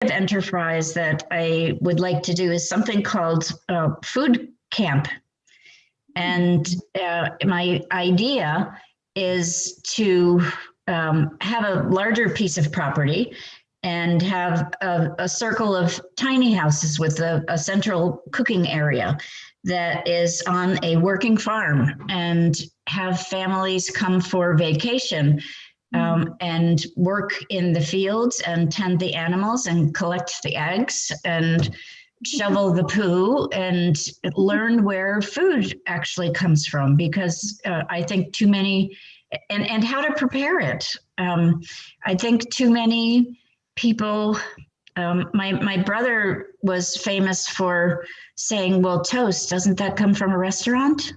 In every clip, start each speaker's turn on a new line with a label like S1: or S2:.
S1: enterprise that I would like to do is something called food camp. And my idea is to have a larger piece of property and have a circle of tiny houses with a central cooking area that is on a working farm, and have families come for vacation and work in the fields and tend the animals and collect the eggs and shovel the poo and learn where food actually comes from, because I think too many, and how to prepare it. I think too many people, my brother was famous for saying, well, toast, doesn't that come from a restaurant?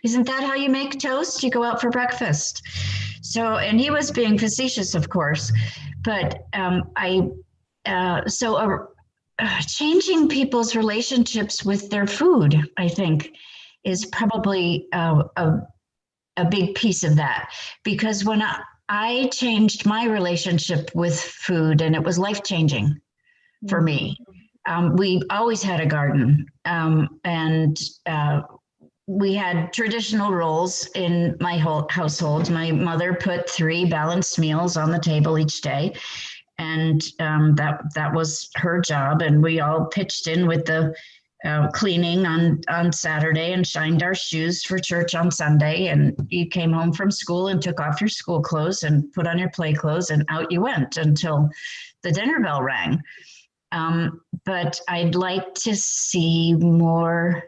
S1: Isn't that how you make toast? You go out for breakfast. So, and he was being facetious, of course, but changing people's relationships with their food, I think, is probably a big piece of that. Because when I changed my relationship with food, and it was life-changing for me. We always had a garden, and we had traditional roles in my whole household. My mother put 3 balanced meals on the table each day, and that was her job. And we all pitched in with the cleaning on Saturday and shined our shoes for church on Sunday. And you came home from school and took off your school clothes and put on your play clothes, and out you went until the dinner bell rang. But I'd like to see more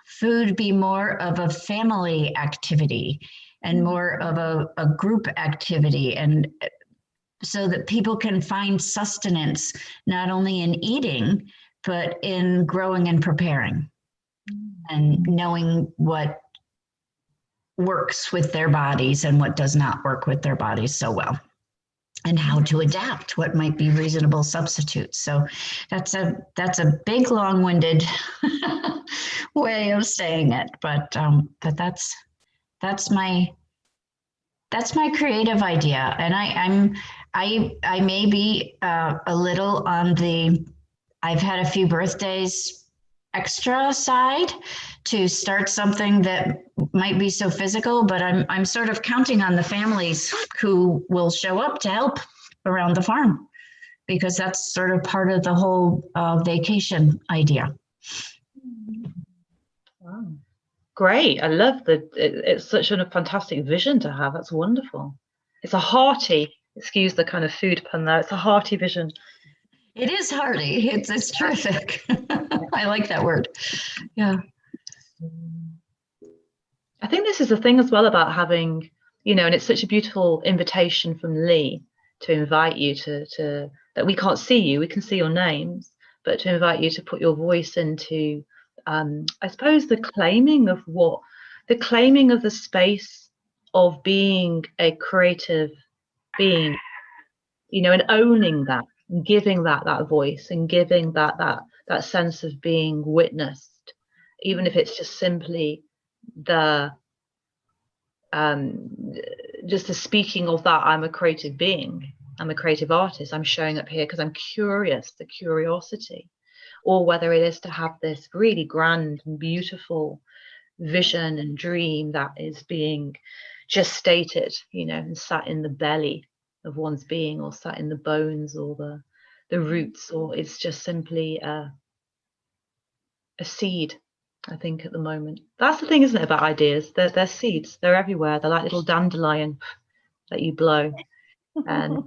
S1: food be more of a family activity and more of a group activity, and so that people can find sustenance not only in eating, but in growing and preparing and knowing what works with their bodies and what does not work with their bodies so well, and how to adapt what might be reasonable substitutes. So that's a big, long-winded way of saying it, but that's my creative idea. And I may be a little on the, I've had a few birthdays extra side to start something that might be so physical, but I'm sort of counting on the families who will show up to help around the farm, because that's sort of part of the whole vacation idea.
S2: Wow. Great. I love that. It's such a fantastic vision to have. That's wonderful. It's a hearty, excuse the kind of food pun there, it's a hearty vision.
S1: It is hearty. It's terrific. I like that word. Yeah.
S2: I think this is the thing as well about having, and it's such a beautiful invitation from Lee to invite you to that we can't see you, we can see your names, but to invite you to put your voice into, I suppose, the claiming of the space of being a creative being, and owning that, and giving that voice, and giving that sense of being witnessed, even if it's just simply just the speaking of that. I'm a creative being, I'm a creative artist, I'm showing up here because I'm curious, the curiosity, or whether it is to have this really grand and beautiful vision and dream that is being gestated, and sat in the belly of one's being, or sat in the bones, or the roots, or it's just simply a seed. I think at the moment, that's the thing, isn't it, about ideas? They're seeds. They're everywhere. They're like little dandelion that you blow, and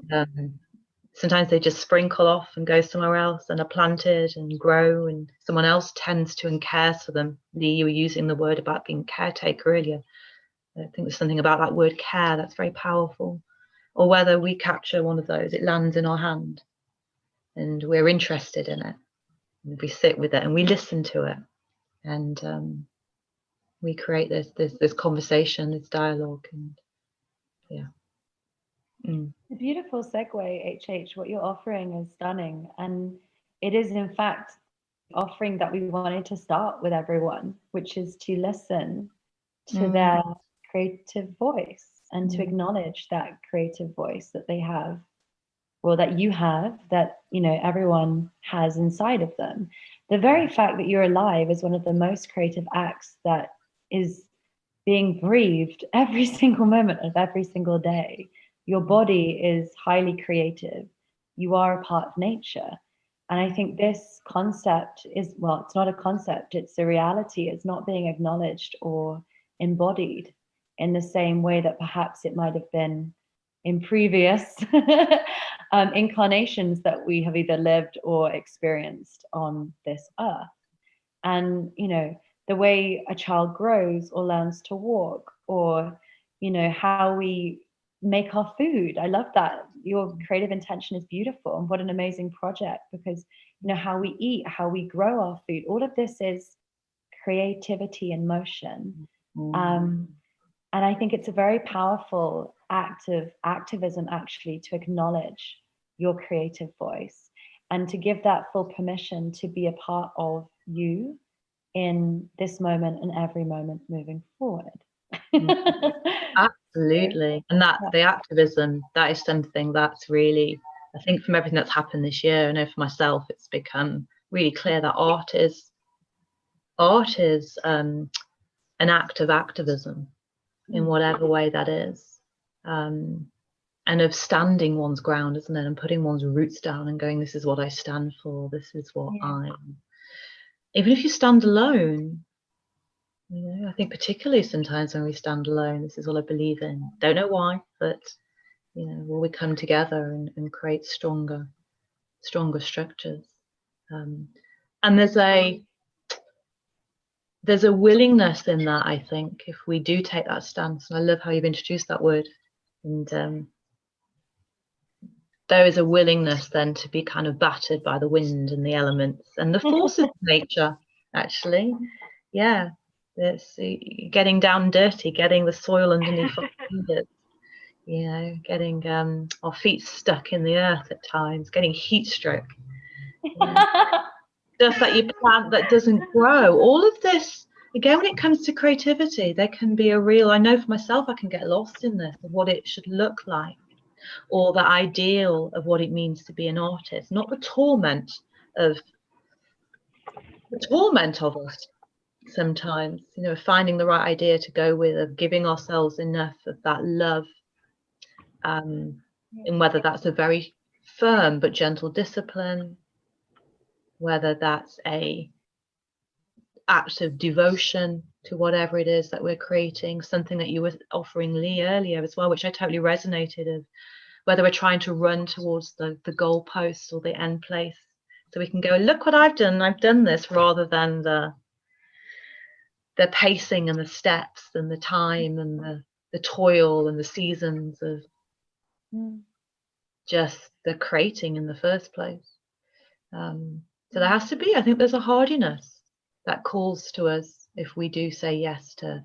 S2: sometimes they just sprinkle off and go somewhere else and are planted and grow, and someone else tends to and cares for them. Lee, you were using the word about being caretaker earlier. I think there's something about that word care that's very powerful. Or whether we capture one of those, it lands in our hand and we're interested in it, and we sit with it and we listen to it, and we create this conversation, this dialogue. And
S3: A beautiful segue, HH. What you're offering is stunning, and it is in fact offering that we wanted to start with everyone, which is to listen to their creative voice and to acknowledge that creative voice that they have. or that you have, that, you know, everyone has inside of them. The very fact that you're alive is one of the most creative acts that is being breathed every single moment of every single day. Your body is highly creative. You are a part of nature. And I think this concept is, well, it's not a concept, it's a reality. It's not being acknowledged or embodied in the same way that perhaps it might have been in previous incarnations that we have either lived or experienced on this earth. And, you know, the way a child grows or learns to walk, or, you know, how we make our food. I love that. Your creative intention is beautiful, and what an amazing project, because, you know, how we eat, how we grow our food, all of this is creativity in motion. And I think it's a very powerful act of activism, actually, to acknowledge your creative voice and to give that full permission to be a part of you in this moment and every moment moving forward.
S2: Absolutely. And that the activism, that is something that's really, I think from everything that's happened this year, I know for myself, it's become really clear that art is an act of activism in whatever way that is. And of standing one's ground, isn't it? And putting one's roots down and going, this is what I stand for, this is what I am. Even if you stand alone, you know, I think particularly sometimes when we stand alone, this is what I believe in. Don't know why, but, you know, will we come together and create stronger structures? And there's a willingness in that, I think, if we do take that stance. And I love how you've introduced that word. And there is a willingness then to be kind of battered by the wind and the elements and the forces of nature, actually. Yeah, it's getting down dirty, getting the soil underneath our fingers, you know, getting our feet stuck in the earth at times, getting heat stroke, stuff that you plant that doesn't grow. All of this, again, when it comes to creativity, there can be a real, I know for myself, I can get lost in this, of what it should look like, or the ideal of what it means to be an artist, not the torment of us sometimes, you know, finding the right idea to go with, of giving ourselves enough of that love, and whether that's a very firm but gentle discipline, whether that's a act of devotion to whatever it is that we're creating, something that you were offering Lee earlier as well, which I totally resonated of, whether we're trying to run towards the goal post or the end place, so we can go, look what I've done this, rather than the pacing and the steps and the time and the toil and the seasons of just the creating in the first place. So there has to be, I think there's a hardiness that calls to us if we do say yes to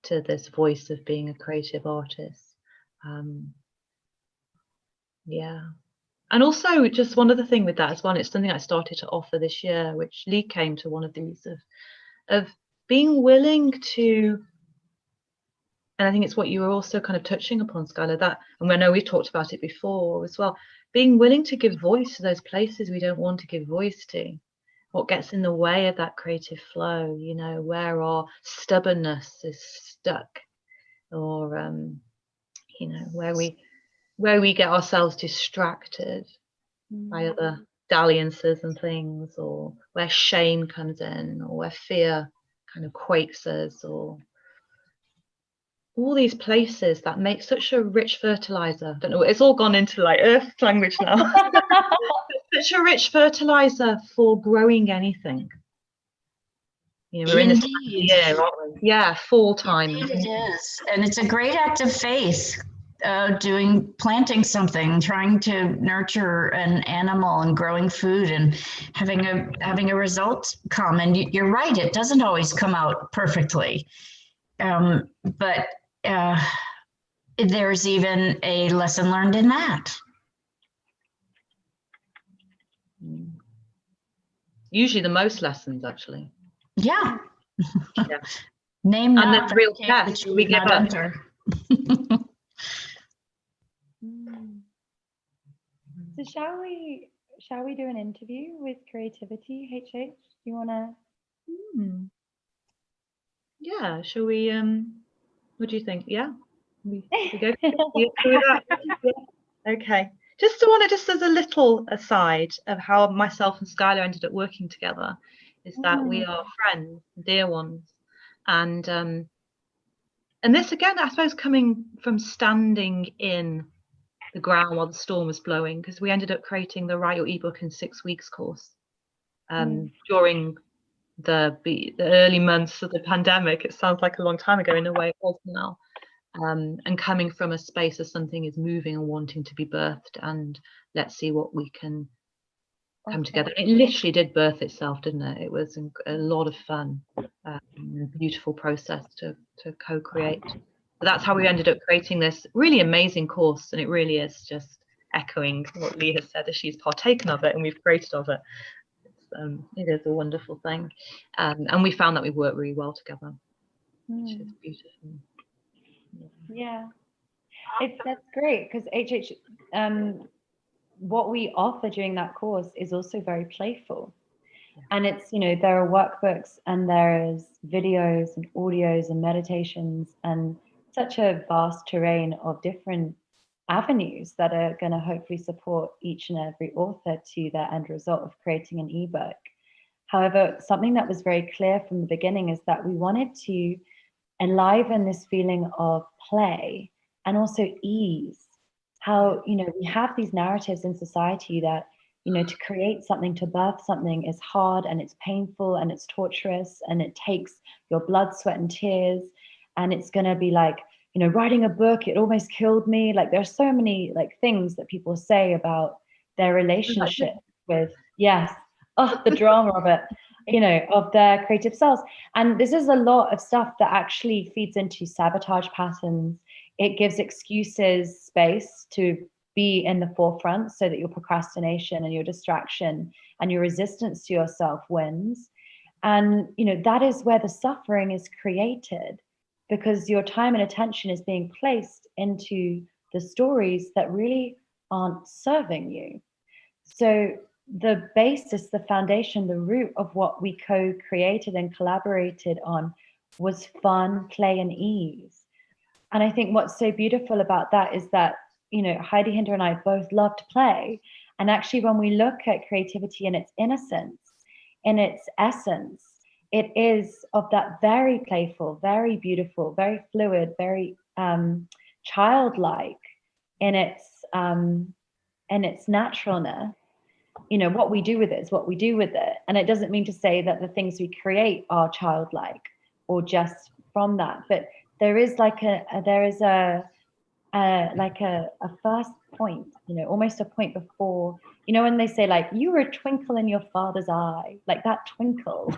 S2: this voice of being a creative artist. Yeah. And also, just one other thing with that as well, it's something I started to offer this year, which Lee came to one of these, of being willing to, and I think it's what you were also kind of touching upon, Skyla, that, and I know we've talked about it before as well, being willing to give voice to those places we don't want to give voice to, what gets in the way of that creative flow, you know, where our stubbornness is stuck, or you know, where we get ourselves distracted by other dalliances and things, or where shame comes in, or where fear kind of quakes us, or all these places that make such a rich fertilizer. I don't know, it's all gone into like earth language now. Such a rich fertilizer for growing anything. You know, we're in this time of year, aren't we? Yeah, fall time.
S1: Indeed it is. And it's a great act of faith, planting something, trying to nurture an animal and growing food and having a result come. And you're right, it doesn't always come out perfectly. But there's even a lesson learned in that.
S2: Usually the most lessons, actually.
S1: Yeah.
S2: Yeah.
S1: Name
S2: and
S1: not
S2: the real
S1: cake
S2: test
S1: that you
S2: we
S1: would
S2: give
S1: not
S2: up.
S1: enter.
S3: So shall we do an interview with creativity, HH? Do you want to?
S2: Yeah, shall we what do you think? Yeah, we go with that. Yeah. Okay, just as a little aside of how myself and Skylar ended up working together, is that we are friends, dear ones, and this again, I suppose, coming from standing in the ground while the storm was blowing, because we ended up creating the Write Your Ebook in 6 Weeks course during the early months of the pandemic. It sounds like a long time ago, in a way it was now. And coming from a space of something is moving and wanting to be birthed, and let's see what we can come together. It literally did birth itself, didn't it? It was a lot of fun, a beautiful process to co-create. But that's how we ended up creating this really amazing course, and it really is just echoing what Lee has said, as she's partaken of it and we've created of it. It is a wonderful thing, and we found that we work really well together, which is beautiful.
S3: Yeah, that's great, because HH, what we offer during that course is also very playful. And it's, there are workbooks and there's videos and audios and meditations and such a vast terrain of different avenues that are going to hopefully support each and every author to their end result of creating an ebook. However, something that was very clear from the beginning is that we wanted to enliven this feeling of play and also ease. How, we have these narratives in society that, to create something, to birth something is hard and it's painful and it's torturous and it takes your blood, sweat and tears. And it's going to be like, writing a book, it almost killed me. Like there's so many things that people say about their relationship with, the drama of it, of their creative selves. And this is a lot of stuff that actually feeds into sabotage patterns. It gives excuses space to be in the forefront so that your procrastination and your distraction and your resistance to yourself wins. And, that is where the suffering is created, because your time and attention is being placed into the stories that really aren't serving you. So the basis, the foundation, the root of what we co-created and collaborated on was fun, play, and ease. And I think what's so beautiful about that is that, Heidi Hinda and I both love to play. And actually, when we look at creativity in its innocence, in its essence, it is of that very playful, very beautiful, very fluid, very childlike in its naturalness. What we do with it is what we do with it. And it doesn't mean to say that the things we create are childlike or just from that, but there is a first point, almost a point before, when they say you were a twinkle in your father's eye, that twinkle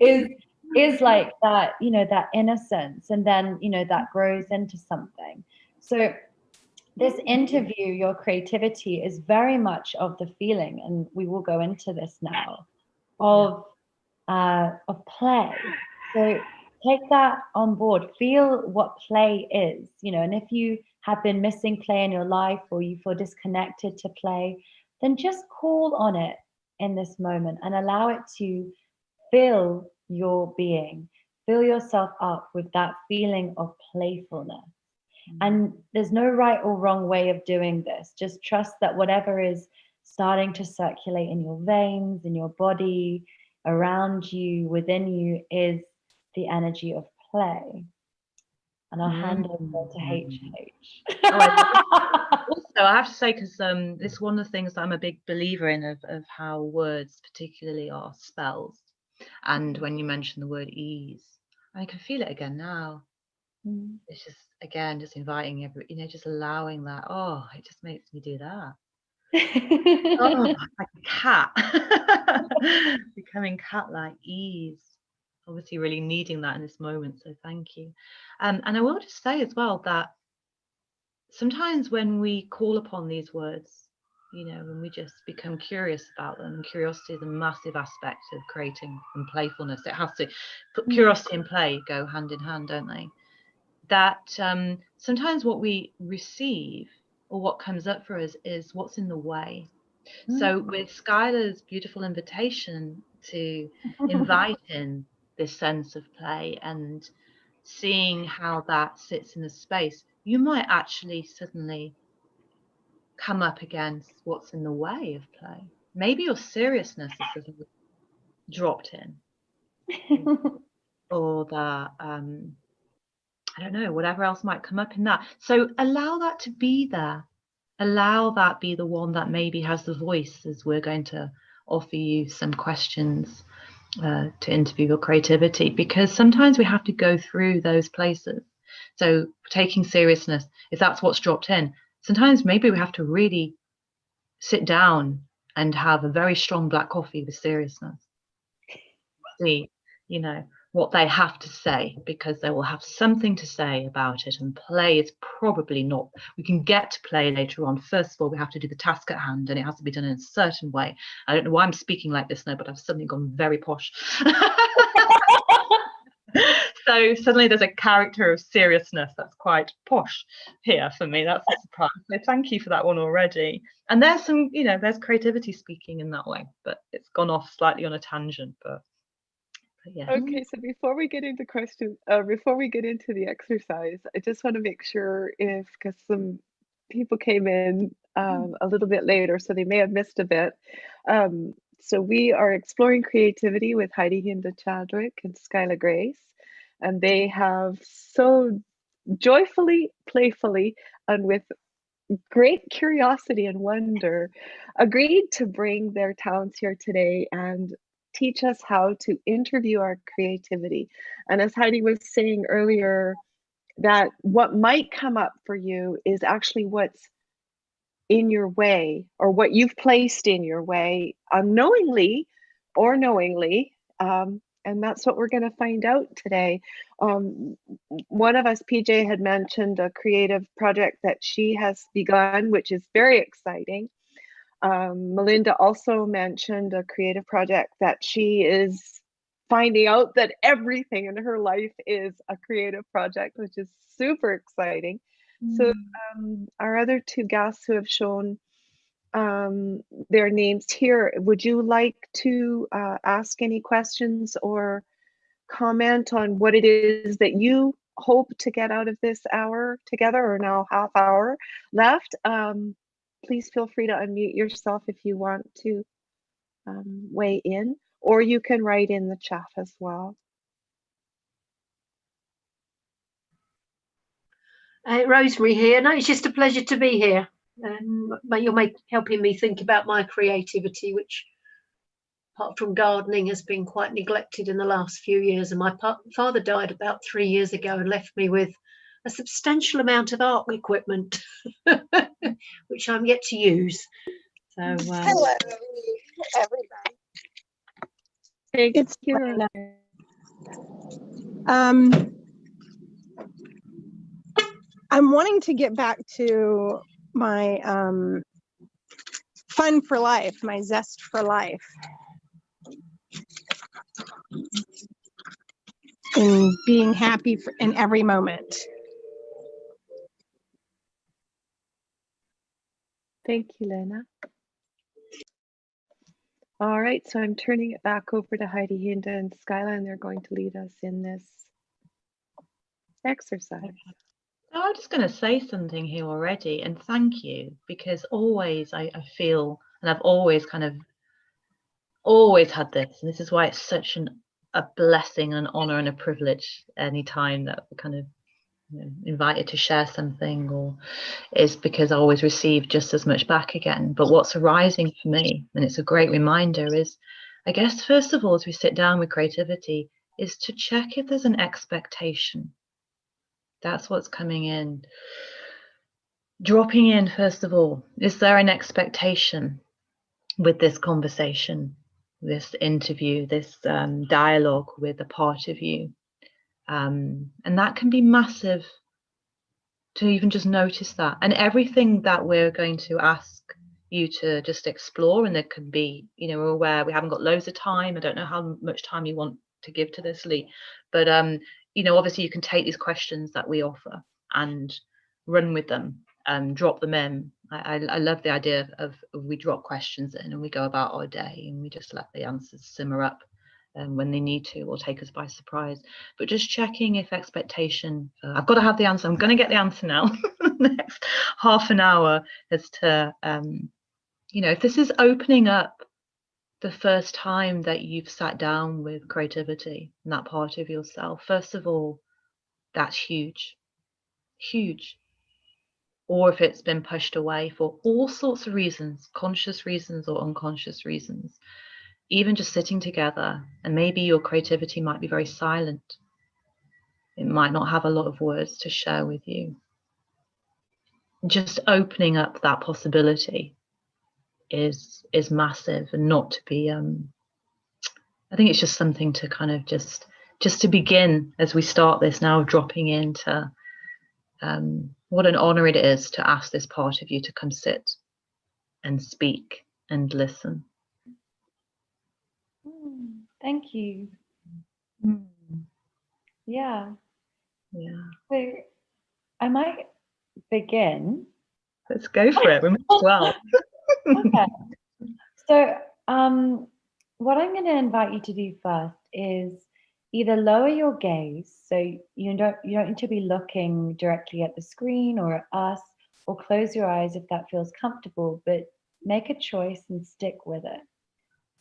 S3: is like that, that innocence, and then that grows into something. So this interview, your creativity, is very much of the feeling, and we will go into this now, of play. So take that on board, feel what play is, and if you have been missing play in your life or you feel disconnected to play, then just call on it in this moment and allow it to fill your being, fill yourself up with that feeling of playfulness. And there's no right or wrong way of doing this. Just trust that whatever is starting to circulate in your veins, in your body, around you, within you, is the energy of play. And I'll hand over to HH.
S2: Also, I have to say, because this is one of the things that I'm a big believer in, of how words particularly are spells. And when you mention the word ease, I can feel it again now. It's just, again, just inviting just allowing that. Oh, it just makes me do that. Oh, like a cat. Becoming cat-like, ease. Obviously really needing that in this moment, so thank you. And I will just say as well that sometimes when we call upon these words, when we just become curious about them, curiosity is a massive aspect of creating, and playfulness. It has to put curiosity and play go hand in hand, don't they? That sometimes what we receive or what comes up for us is what's in the way. So with Skyla's beautiful invitation to invite in this sense of play and seeing how that sits in the space, you might actually suddenly come up against what's in the way of play. Maybe your seriousness is sort of dropped in, or that I don't know, whatever else might come up in that. So allow that to be there. Allow that be the one that maybe has the voice, as we're going to offer you some questions to interview your creativity, because sometimes we have to go through those places. So taking seriousness, if that's what's dropped in, sometimes maybe we have to really sit down and have a very strong black coffee with seriousness. See, you know, what they have to say, because they will have something to say about it, and play is probably not. We can get to play later on. First of all, we have to do the task at hand, and it has to be done in a certain way. I don't know why I'm speaking like this now, but I've suddenly gone very posh. So suddenly there's a character of seriousness that's quite posh here for me. That's a surprise. So thank you for that one already. And there's some, you know, there's creativity speaking in that way, but it's gone off slightly on a tangent, but yeah.
S4: Okay, so before we get into questions, before we get into the exercise, I just want to make sure, if, because some people came in a little bit later, so they may have missed a bit. So we are exploring creativity with Heidi Hinda Chadwick and Skyla Grayce, and they have so joyfully, playfully, and with great curiosity and wonder agreed to bring their talents here today and teach us how to interview our creativity. And as Heidi was saying earlier, that what might come up for you is actually what's in your way, or what you've placed in your way, unknowingly or knowingly. And that's what we're going to find out today. One of us, PJ, had mentioned a creative project that she has begun, which is very exciting. Melinda also mentioned a creative project that she is finding out that everything in her life is a creative project, which is super exciting. So our other two guests who have shown their names here, would you like to ask any questions or comment on what it is that you hope to get out of this hour together, or now half hour left? Please feel free to unmute yourself if you want to weigh in, or you can write in the chat as well.
S5: Rosemary here. No, it's just a pleasure to be here. You're helping me think about my creativity, which, apart from gardening, has been quite neglected in the last few years. And my father died about 3 years ago and left me with a substantial amount of art equipment, which I'm yet to use. So,
S6: hello, everybody.
S4: It's
S6: Kira.
S7: I'm wanting to get back to my fun for life, my zest for life, and being happy in every moment.
S4: Thank you, Lena. All right, so I'm turning it back over to Heidi Hinda and Skyla, and they're going to lead us in this exercise.
S2: I'm just going to say something here already, and thank you, because always I feel, and I've always always had this, and this is why it's such a blessing and an honor and a privilege anytime that we're kind of invited to share something, or is because I always receive just as much back again. But what's arising for me, and it's a great reminder, is I guess first of all, as we sit down with creativity, is to check if there's an expectation. That's what's coming in. Dropping in, first of all, is there an expectation with this conversation, this interview, this dialogue with a part of you? And that can be massive to even just notice that. And everything that we're going to ask you to just explore, and there could be, we're aware we haven't got loads of time. I don't know how much time you want to give to this, Lee, but obviously you can take these questions that we offer and run with them. drop them in. I love the idea of we drop questions in and we go about our day and we just let the answers simmer up when they need to, or take us by surprise. But just checking if expectation, I've got to have the answer, I'm going to get the answer now, next half an hour, as to, if this is opening up the first time that you've sat down with creativity and that part of yourself, first of all, that's huge, huge. Or if it's been pushed away for all sorts of reasons, conscious reasons or unconscious reasons, even just sitting together, and maybe your creativity might be very silent. It might not have a lot of words to share with you. Just opening up that possibility is massive, and not to be, I think it's just something to kind of just to begin as we start this now, dropping into what an honor it is to ask this part of you to come sit and speak and listen.
S3: Thank you. Yeah. So I might begin.
S2: Let's go for it. We might as well.
S3: Okay. So what I'm going to invite you to do first is either lower your gaze, so you don't need to be looking directly at the screen or at us, or close your eyes if that feels comfortable, but make a choice and stick with it.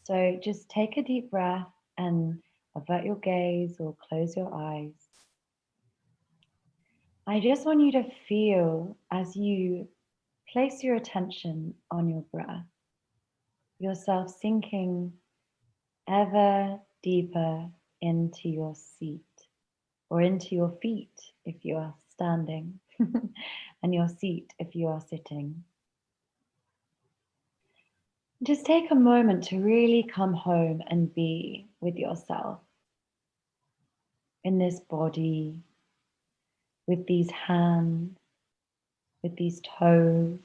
S3: So just take a deep breath and avert your gaze or close your eyes. I just want you to feel, as you place your attention on your breath, yourself sinking ever deeper into your seat, or into your feet if you are standing, and your seat if you are sitting. Just take a moment to really come home and be with yourself in this body, with these hands, with these toes,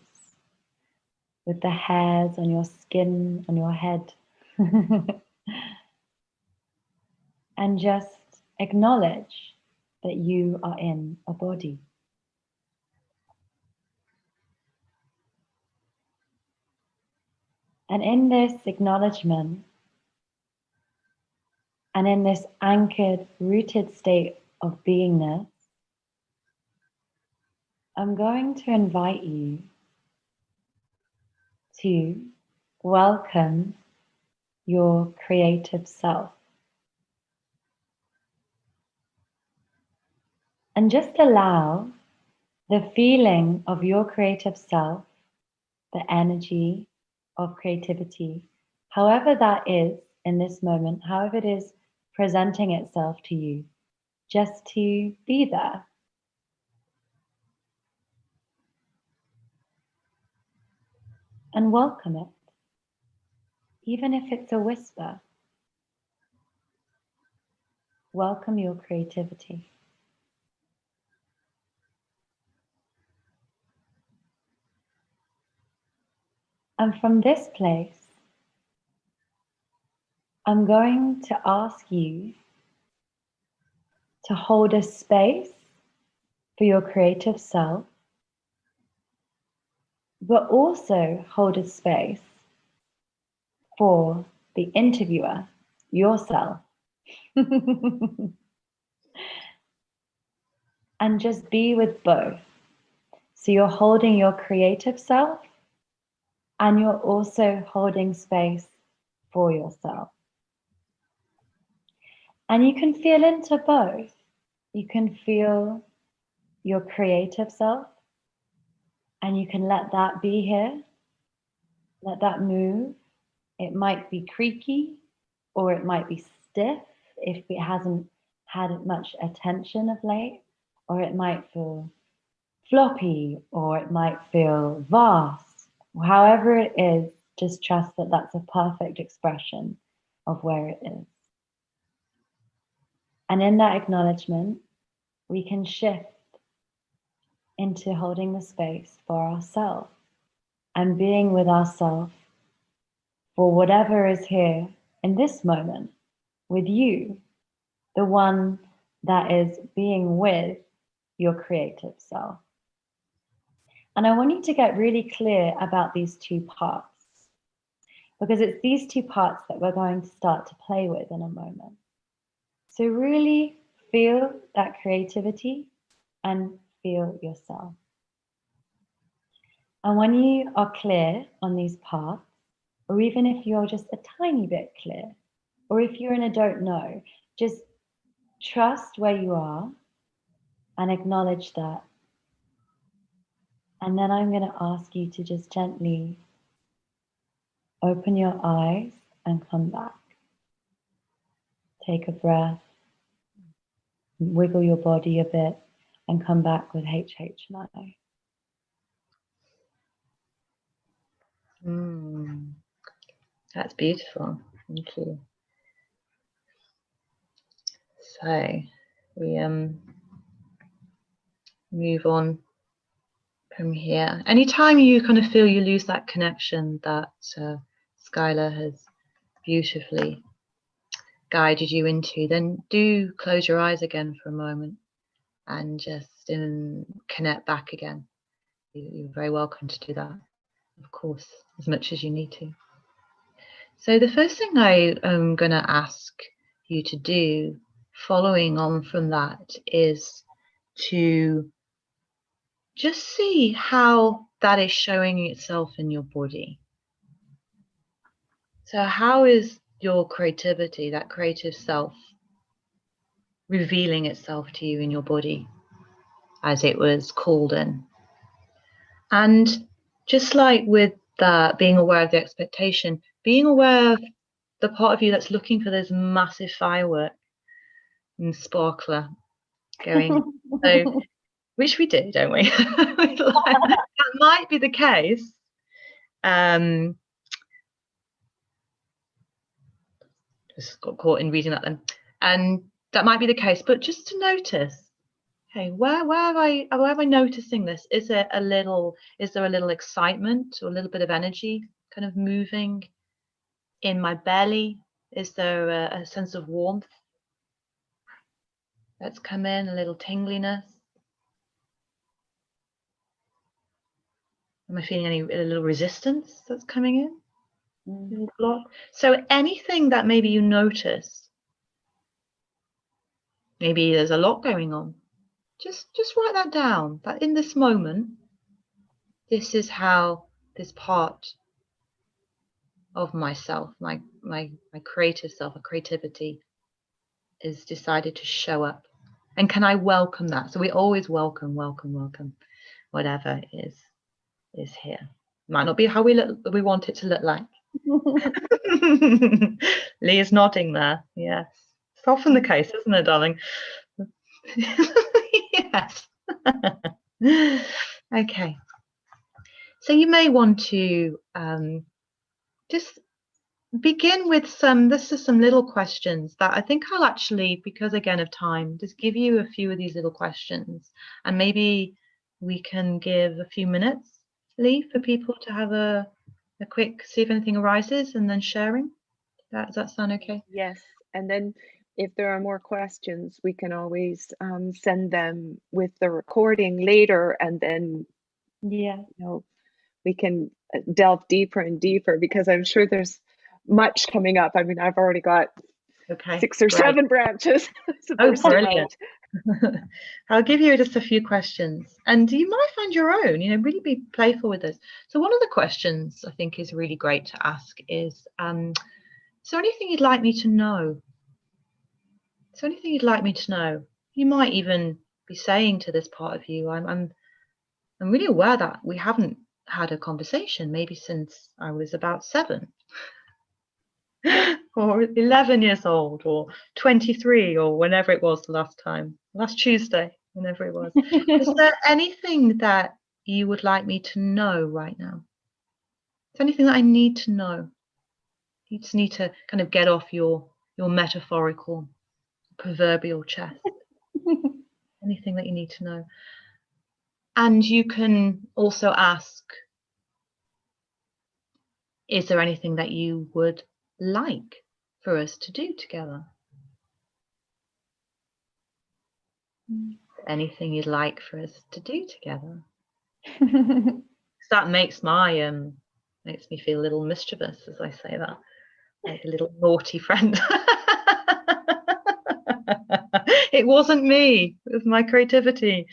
S3: with the hairs on your skin, on your head. And just acknowledge that you are in a body. And in this acknowledgement, and in this anchored, rooted state of beingness, I'm going to invite you to welcome your creative self. And just allow the feeling of your creative self, the energy of creativity, however that is in this moment, however it is presenting itself to you, just to be there. And welcome it, even if it's a whisper. Welcome your creativity. And from this place, I'm going to ask you to hold a space for your creative self, but also hold a space for the interviewer, yourself. And just be with both. So you're holding your creative self, and you're also holding space for yourself. And you can feel into both. You can feel your creative self, and you can let that be here. Let that move. It might be creaky, or it might be stiff if it hasn't had much attention of late, or it might feel floppy, or it might feel vast. However it is, just trust that that's a perfect expression of where it is. And in that acknowledgement, we can shift into holding the space for ourselves and being with ourselves for whatever is here in this moment with you, the one that is being with your creative self. And I want you to get really clear about these two parts, because it's these two parts that we're going to start to play with in a moment. So really feel that creativity and feel yourself. And when you are clear on these parts, or even if you're just a tiny bit clear, or if you're in a don't know, just trust where you are and acknowledge that. And then I'm going to ask you to just gently open your eyes and come back. Take a breath, wiggle your body a bit, and come back with HH and I.
S2: That's beautiful. Thank you. So we move on from here. Anytime you kind of feel you lose that connection that Skyla has beautifully guided you into, then do close your eyes again for a moment and just connect back again. You're very welcome to do that, of course, as much as you need to. So the first thing I am going to ask you to do, following on from that, is to just see how that is showing itself in your body. So how is your creativity, that creative self, revealing itself to you in your body as it was called in? And just like with being aware of the expectation, being aware of the part of you that's looking for this massive firework and sparkler going, so, which we do, don't we? That might be the case. Just got caught in reading that then. And that might be the case, but just to notice, okay, where am I noticing this? Is there a little excitement or a little bit of energy kind of moving in my belly? Is there a sense of warmth that's come in, a little tingliness? Am I feeling a little resistance that's coming in? So anything that maybe you notice, maybe there's a lot going on, just write that down, that in this moment, this is how this part of myself, my creative self, my creativity, is decided to show up. And can I welcome that? So we always welcome whatever is here. Might not be how we want it to look like. Lee is nodding there. Yes, it's often the case, isn't it, darling? Yes. Okay, so you may want to just begin with some little questions that I think I'll actually, because again of time, just give you a few of these little questions, and maybe we can give a few minutes, Lee, for people to have a quick, see if anything arises, and then sharing. Does that sound okay?
S4: Yes, and then if there are more questions, we can always send them with the recording later, and then we can delve deeper and deeper, because I'm sure there's much coming up. I mean, I've already got 6 or 7 branches.
S2: Oh, brilliant. I'll give you just a few questions, and you might find your own, really be playful with this. So one of the questions I think is really great to ask is there anything you'd like me to know? Is there anything you'd like me to know? You might even be saying to this part of you, I'm really aware that we haven't had a conversation maybe since I was about 7 or 11 years old, or 23, or whenever it was last Tuesday, whenever it was. Is there anything that you would like me to know right now? Is there anything that I need to know? You just need to kind of get off your metaphorical, proverbial chest. Anything that you need to know. And you can also ask, is there anything that you would like for us to do together? Anything you'd like for us to do together? That makes me feel a little mischievous as I say that, like a little naughty friend. It wasn't me, it was my creativity.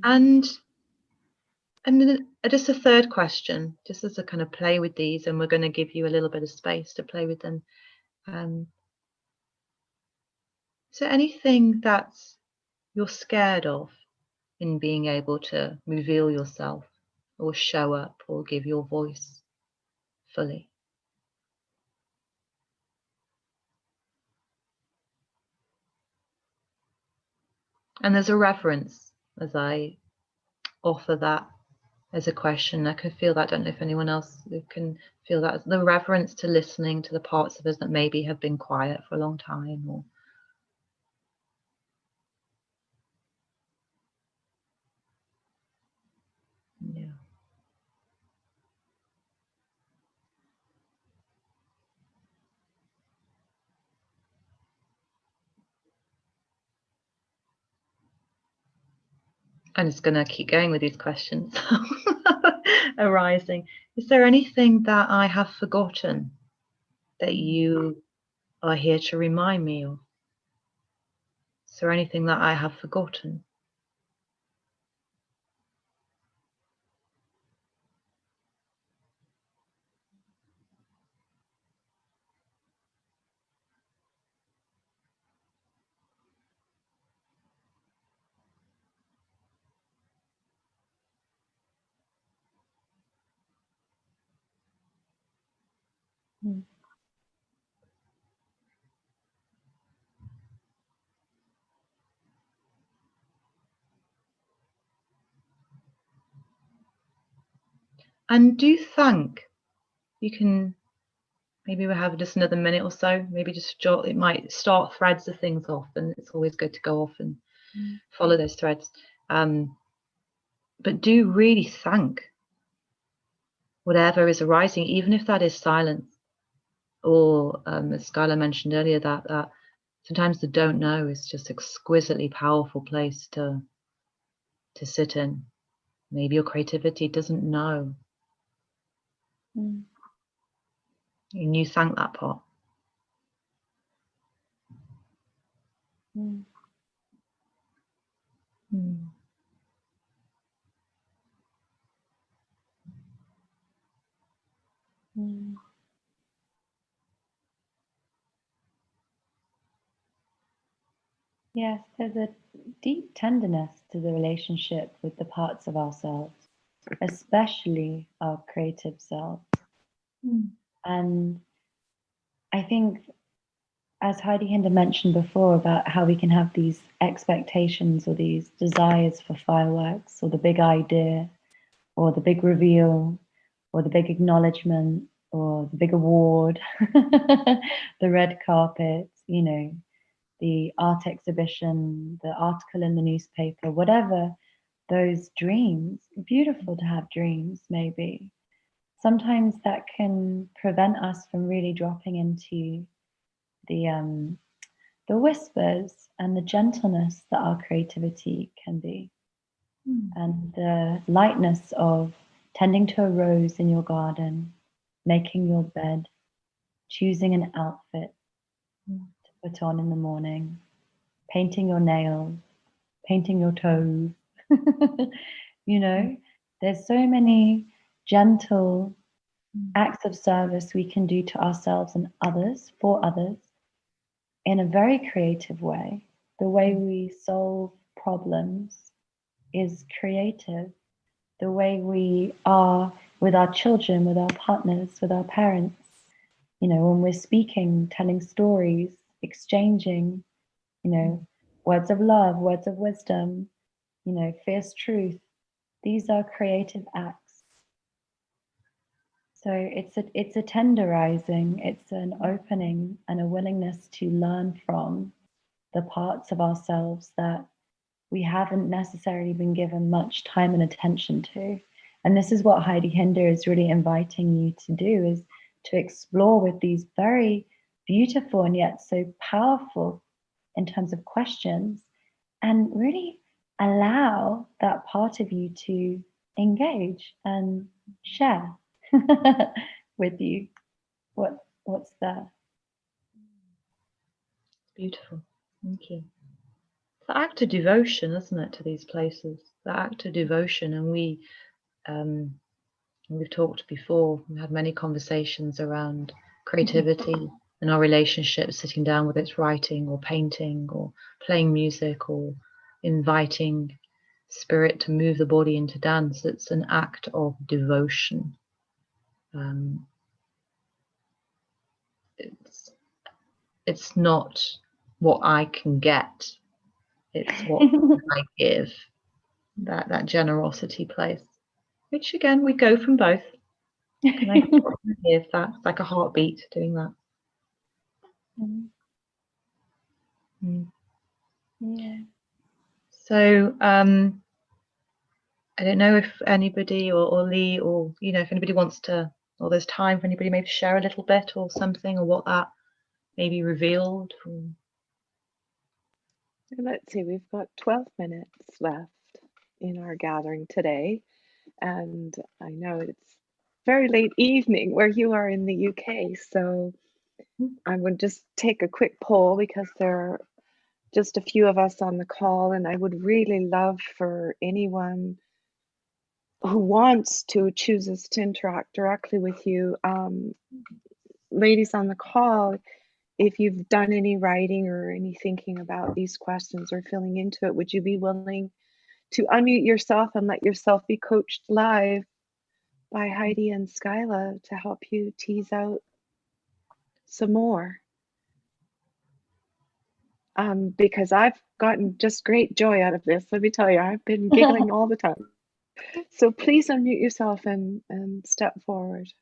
S2: And then just a third question, just as a kind of play with these, and we're going to give you a little bit of space to play with them. Is there anything that you're scared of in being able to reveal yourself or show up or give your voice fully? And there's a reverence as I offer that as a question. I can feel that. I don't know if anyone else can feel that. The reverence to listening to the parts of us that maybe have been quiet for a long time, or yeah. I'm just going to keep going with these questions arising. Is there anything that I have forgotten that you are here to remind me of? Is there anything that I have forgotten? And do thank. You can, maybe we'll have just another minute or so, maybe just jot, it might start threads of things off, and it's always good to go off and follow those threads. But do really thank whatever is arising, even if that is silence, or as Skyla mentioned earlier, that sometimes the don't know is just exquisitely powerful place to sit in. Maybe your creativity doesn't know. And you thank that part.
S3: Yes, there's a deep tenderness to the relationship with the parts of ourselves, especially our creative selves. And I think, as Heidi Hinda mentioned before, about how we can have these expectations or these desires for fireworks, or the big idea, or the big reveal, or the big acknowledgement, or the big award, the red carpet, the art exhibition, the article in the newspaper, whatever those dreams, beautiful to have dreams, maybe. Sometimes that can prevent us from really dropping into the whispers and the gentleness that our creativity can be. And the lightness of tending to a rose in your garden, making your bed, choosing an outfit to put on in the morning, painting your nails, painting your toes. There's so many gentle acts of service we can do to ourselves and others, for others, in a very creative way. The way we solve problems is creative. The way we are with our children, with our partners, with our parents, when we're speaking, telling stories, exchanging, words of love, words of wisdom, fierce truth. These are creative acts. So it's a tenderizing, it's an opening and a willingness to learn from the parts of ourselves that we haven't necessarily been given much time and attention to. And this is what Heidi Hinda is really inviting you to do, is to explore with these very beautiful and yet so powerful in terms of questions, and really allow that part of you to engage and share with you what's there.
S2: Beautiful. Thank you. It's the act of devotion, isn't it, to these places? The act of devotion, and we've talked before. We had many conversations around creativity and our relationship, sitting down with its writing or painting or playing music or inviting spirit to move the body into dance. It's an act of devotion. It's not what I can get, it's what I give. That generosity place, which again we go from both. Can I give that? It's like a heartbeat doing that.
S3: Yeah.
S2: So I don't know if anybody or Lee, or if anybody wants to, or there's time for anybody maybe to share a little bit or something, or what that maybe revealed.
S4: Let's see, we've got 12 minutes left in our gathering today, and I know it's very late evening where you are in the UK, so I would just take a quick poll because there are just a few of us on the call, and I would really love for anyone who wants to, chooses to interact directly with you. Ladies on the call, if you've done any writing or any thinking about these questions or feeling into it, would you be willing to unmute yourself and let yourself be coached live by Heidi and Skyla to help you tease out some more? Because I've gotten just great joy out of this. Let me tell you, I've been giggling all the time. So please unmute yourself and step forward.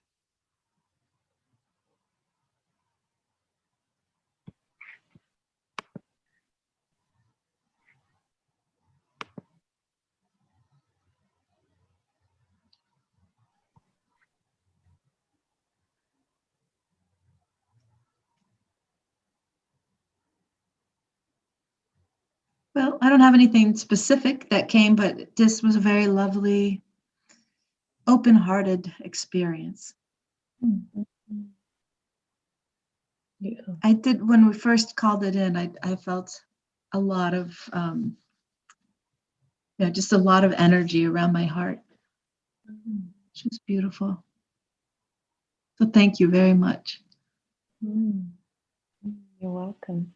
S8: Well, I don't have anything specific that came, but this was a very lovely, open-hearted experience.
S2: Beautiful.
S8: I did, when we first called it in, I felt a lot of, just a lot of energy around my heart. Which was beautiful. So thank you very much.
S3: You're welcome.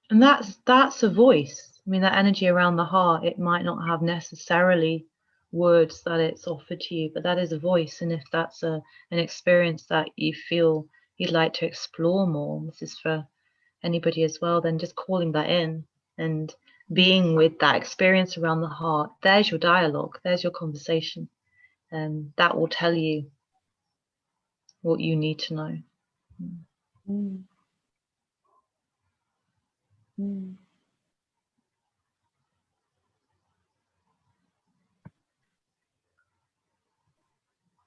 S2: And that's a voice. I mean, that energy around the heart, it might not have necessarily words that it's offered to you, but that is a voice. And if that's an experience that you feel you'd like to explore more, this is for anybody as well, then just calling that in and being with that experience around the heart. There's your dialogue, there's your conversation, and that will tell you what you need to know.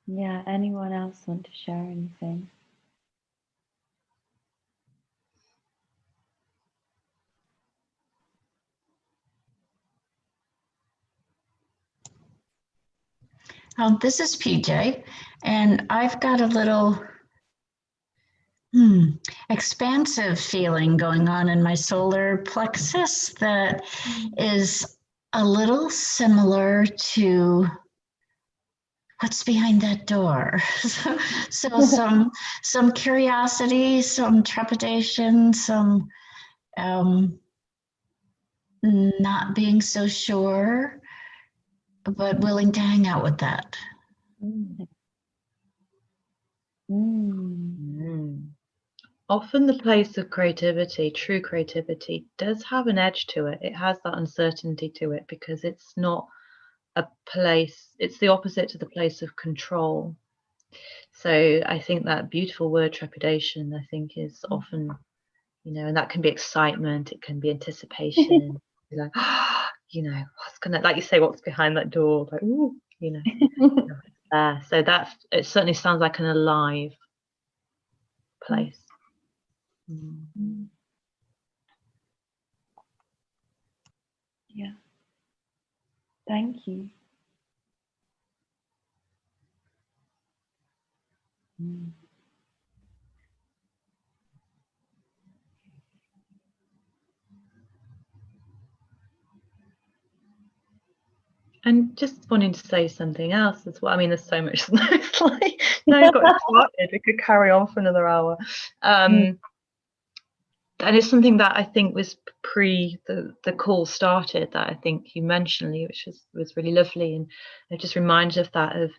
S3: Yeah, anyone else want to share anything?
S1: This is PJ, and I've got a little expansive feeling going on in my solar plexus that is a little similar to what's behind that door. So some curiosity, some trepidation, some not being so sure, but willing to hang out with that.
S2: Often the place of creativity, true creativity, does have an edge to it. It has that uncertainty to it because it's not a place, it's the opposite to the place of control. So I think that beautiful word trepidation, I think, is often, and that can be excitement, it can be anticipation, like, what's gonna, like you say, what's behind that door, like, ooh, there. So it certainly sounds like an alive place.
S3: Yeah. Thank you.
S2: And just wanting to say something else as well. I mean, there's so much. It's like, now you've got started. We could carry on for another hour. And it's something that I think was pre the call started that I think you mentioned, Lee, which was really lovely. And it just reminded of that of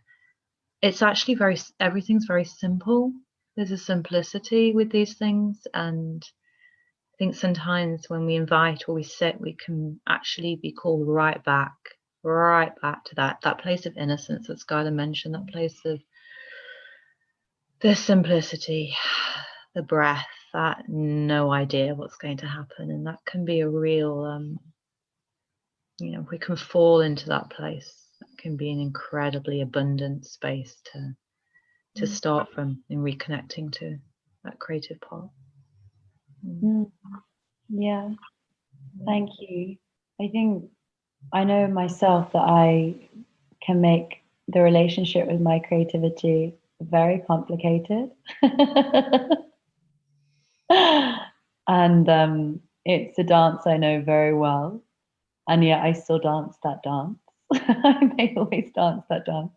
S2: it's actually everything's very simple. There's a simplicity with these things. And I think sometimes when we invite or we sit, we can actually be called right back to that place of innocence that Skyla mentioned, that place of the simplicity, the breath, that no idea what's going to happen. And that can be a real, we can fall into that place. That can be an incredibly abundant space to start from in reconnecting to that creative part.
S3: Yeah, thank you. I know myself that I can make the relationship with my creativity very complicated. And it's a dance I know very well. And yet I still dance that dance. I may always dance that dance.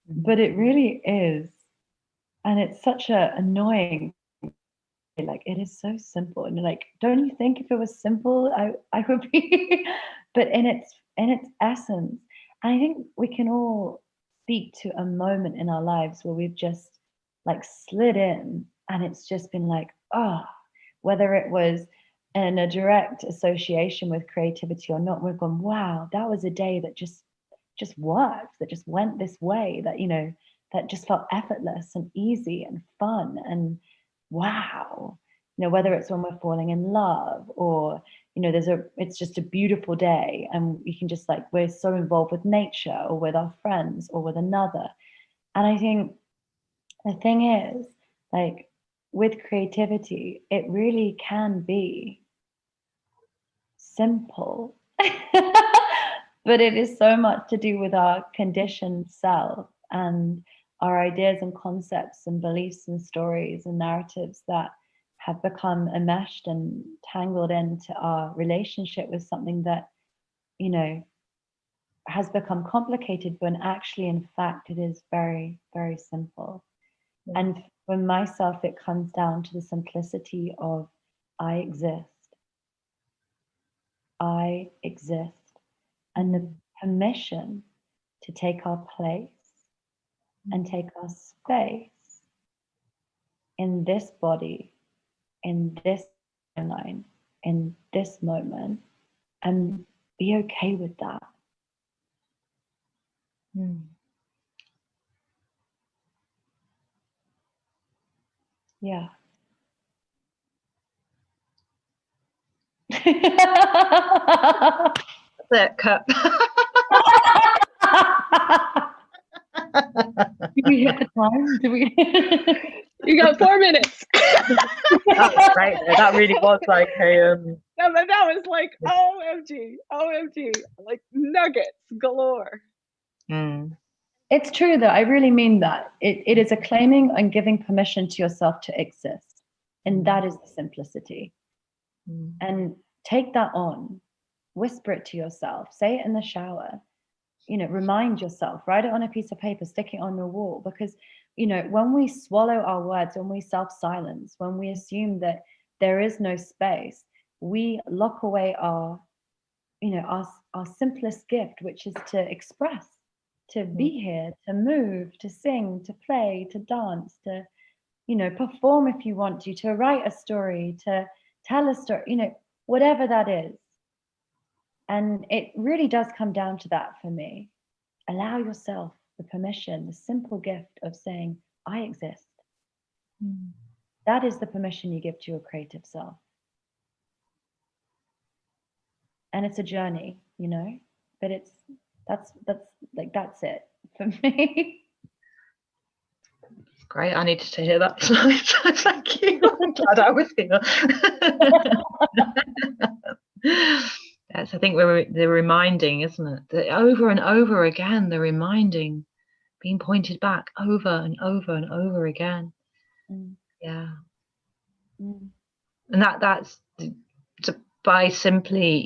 S3: But it really is. And it's such a annoying, like it is so simple. And like, don't you think if it was simple, I would be, but in its essence, and I think we can all speak to a moment in our lives where we've just like slid in and it's just been like, whether it was in a direct association with creativity or not, we've gone, wow, that was a day that just worked, that just went this way, that, that just felt effortless and easy and fun and wow. Whether it's when we're falling in love or, it's just a beautiful day and you can just like, we're so involved with nature or with our friends or with another. And I think the thing is, like with creativity, it really can be simple, but it is so much to do with our conditioned self and our ideas and concepts and beliefs and stories and narratives that have become enmeshed and tangled into our relationship with something that, has become complicated, when actually, in fact, it is very, very simple. Yeah. And for myself, it comes down to the simplicity of I exist. I exist. And the permission to take our place and take our space in this body, in this timeline, in this moment, and be okay with that. Yeah.
S2: That's it, cut.
S3: Did we hit the time? Did we?
S4: You got 4 minutes.
S2: That was great. That really was like a
S4: No, but that was like OMG, like nuggets galore.
S3: It's true though. I really mean that. It is a claiming and giving permission to yourself to exist, and that is the simplicity. And take that on, whisper it to yourself, say it in the shower. Remind yourself, write it on a piece of paper, stick it on your wall, because when we swallow our words, when we self-silence, when we assume that there is no space, we lock away our simplest gift, which is to express, to be here, to move, to sing, to play, to dance, to perform if you want to write a story, to tell a story, whatever that is. And it really does come down to that for me. Allow yourself the permission, the simple gift of saying, I exist. That is the permission you give to your creative self. And it's a journey, but that's it for me.
S2: Great. I needed to hear that tonight. Thank you. I'm glad I was here. Yes, I think the reminding, isn't it? Over and over again, the reminding, being pointed back over and over and over again. Yeah. And that's by simply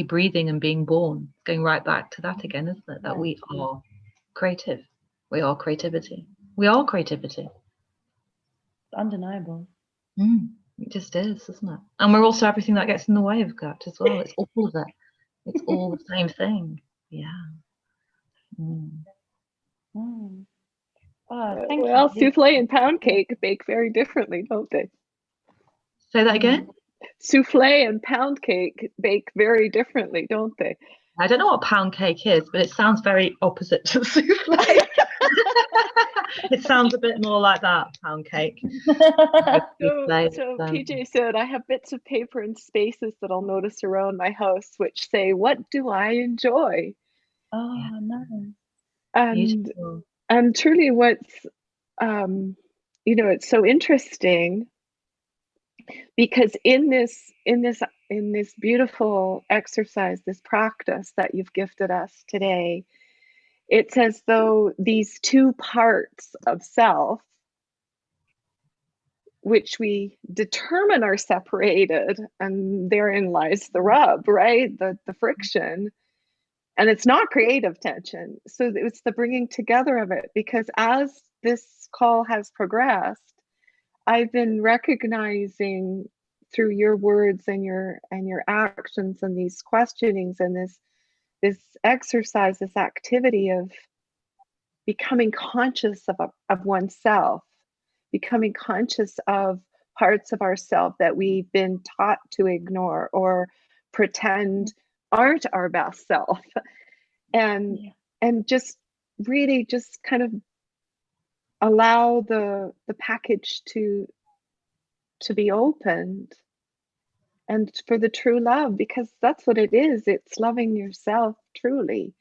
S2: breathing and being born, going right back to that again, isn't it? That we are creative. We are creativity. We are creativity.
S3: It's undeniable.
S2: It just is, isn't it? And we're also everything that gets in the way of that as well. It's all of it. It's all the same thing. Yeah.
S3: Thank
S4: Well,
S3: you.
S4: souffle and pound cake bake very differently, don't they?
S2: Say that again?
S4: Souffle and pound cake bake very differently, don't they?
S2: I don't know what pound cake is, but it sounds very opposite to souffle. It sounds a bit more like that, pound cake.
S4: So PJ said, I have bits of paper and spaces that I'll notice around my house which say, what do I enjoy?
S3: Oh, nice.
S4: And truly what's, it's so interesting because in this beautiful exercise, this practice that you've gifted us today, it's as though these two parts of self, which we determine are separated, and therein lies the rub, right? The friction. And it's not creative tension. So it's the bringing together of it, because as this call has progressed, I've been recognizing through your words and your actions and these questionings and this exercise, this activity of becoming conscious of oneself, becoming conscious of parts of ourself that we've been taught to ignore or pretend aren't our best self, and just really just kind of allow the package to be opened, and for the true love, because that's what it is. It's loving yourself truly.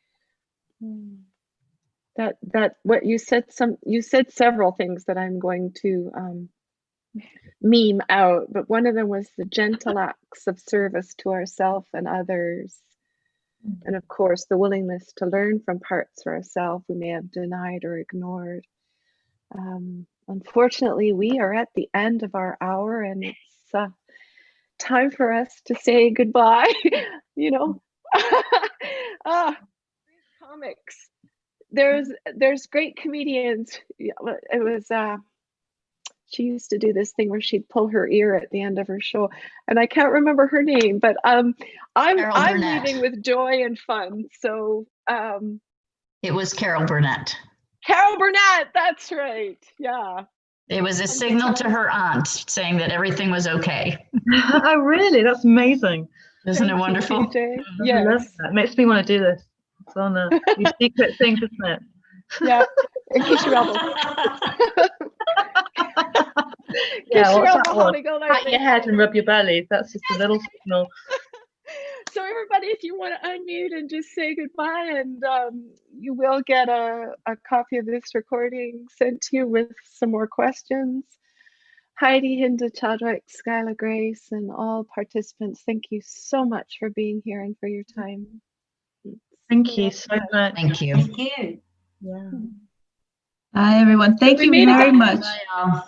S4: That what you said, you said several things that I'm going to meme out, but one of them was the gentle acts of service to ourselves and others. And of course, the willingness to learn from parts of ourselves we may have denied or ignored. Unfortunately, we are at the end of our hour, and it's time for us to say goodbye. Comics. There's great comedians. It was she used to do this thing where she'd pull her ear at the end of her show, and I can't remember her name, but I'm leaving with joy and fun. So
S1: it was Carol Burnett.
S4: Carol Burnett, that's right. Yeah.
S1: It was a signal to her aunt saying that everything was okay.
S2: Oh, really? That's amazing.
S1: Isn't it wonderful?
S4: Yes.
S2: I love that. It makes me want to do this. It's on these secret things, isn't it?
S4: Yeah. And kiss your elbow.
S2: Yeah,
S4: Kiss your
S2: what's
S4: elbow,
S2: that one?
S4: Holly, go
S2: Pat your head and rub your belly. That's just a little signal.
S4: So everybody, if you want to unmute and just say goodbye, and you will get a copy of this recording sent to you with some more questions. Heidi, Hinda, Chadwick, Skyla, Grayce, and all participants, thank you so much for being here and for your time.
S2: Thank you so much.
S1: Thank you.
S3: Thank you.
S2: Yeah.
S8: Bye, everyone. Thank you very much.
S1: Bye, y'all.